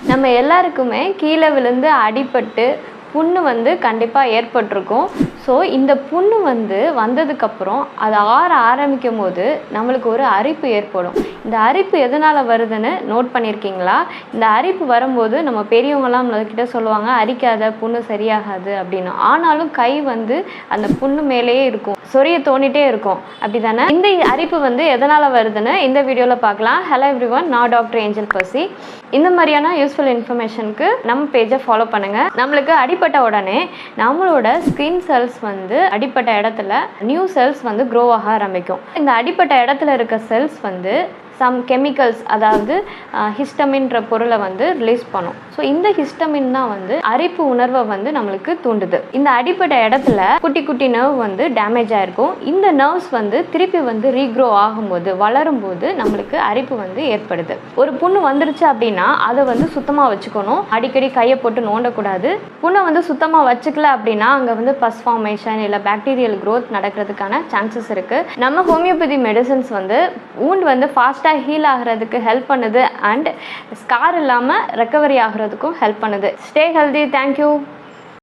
நம்ம எல்லாருக்குமே கீழே விழுந்து அடிபட்டு புண்ணு வந்து கண்டிப்பாக ஏற்பட்டிருக்கும். ஸோ இந்த புண்ணு வந்ததுக்கப்புறம் அது ஆரம்பிக்கும் போது நம்மளுக்கு ஒரு அரிப்பு ஏற்படும். இந்த அரிப்பு எதனால் வருதுன்னு நோட் பண்ணியிருக்கீங்களா? இந்த அரிப்பு வரும்போது நம்ம பெரியவங்களாம் நம்மக்கிட்ட சொல்லுவாங்க, அரிக்காத, புண்ணு சரியாகாது அப்படின்னு. ஆனாலும் கை அந்த புண்ணு மேலேயே இருக்கும், சொரிய தோண்டிகிட்டே இருக்கும், அப்படி தானே? இந்த அரிப்பு எதனால் வருதுன்னு இந்த வீடியோவில் பார்க்கலாம். ஹலோ எவ்ரிவன், நான் டாக்டர் ஏஞ்சல் பசி. இந்த மாதிரியான யூஸ்ஃபுல் இன்ஃபர்மேஷனுக்கு நம்ம பேஜை ஃபாலோ பண்ணுங்கள். நம்மளுக்கு அடிப்பட்ட உடனே நம்மளோட ஸ்கின் செல்ஸ் அடிப்பட்ட இடத்துல நியூ செல்ஸ் க்ரோ ஆக ஆரம்பிக்கும். இந்த அடிப்பட்ட இடத்துல இருக்க செல்ஸ் சம் கெமிக்கல்ஸ், அதாவது ஹிஸ்டமின்ற பொருளை ரிலீஸ் பண்ணும். ஸோ இந்த ஹிஸ்டமின் தான் அரிப்பு உணர்வை நம்மளுக்கு தூண்டுது. இந்த அடிப்பட்ட இடத்துல குட்டி குட்டி நர்வ் டேமேஜ் ஆகிருக்கும். இந்த நர்வ்ஸ் திருப்பி ரீக்ரோ ஆகும்போது, வளரும் போது நம்மளுக்கு அரிப்பு ஏற்படுது. ஒரு புண்ணு வந்துருச்சு அப்படின்னா அதை சுத்தமாக வச்சுக்கணும். அடிக்கடி கையை போட்டு நோண்டக்கூடாது. புண்ணை சுத்தமாக வச்சுக்கல அப்படின்னா அங்கே பஸ் ஃபார்மேஷன் இல்லை பாக்டீரியல் க்ரோத் நடக்கிறதுக்கான சான்சஸ் இருக்குது. நம்ம ஹோமியோபதி மெடிசன்ஸ் வூண்ட் ஃபாஸ்ட்டாக ஹீல் ஆகிறதுக்கு ஹெல்ப் பண்ணுது அண்ட் ஸ்கார் இல்லாமல் ரெக்கவரி ஆகிறதுக்கும் ஹெல்ப் பண்ணுது. Stay healthy. தேங்க்யூ.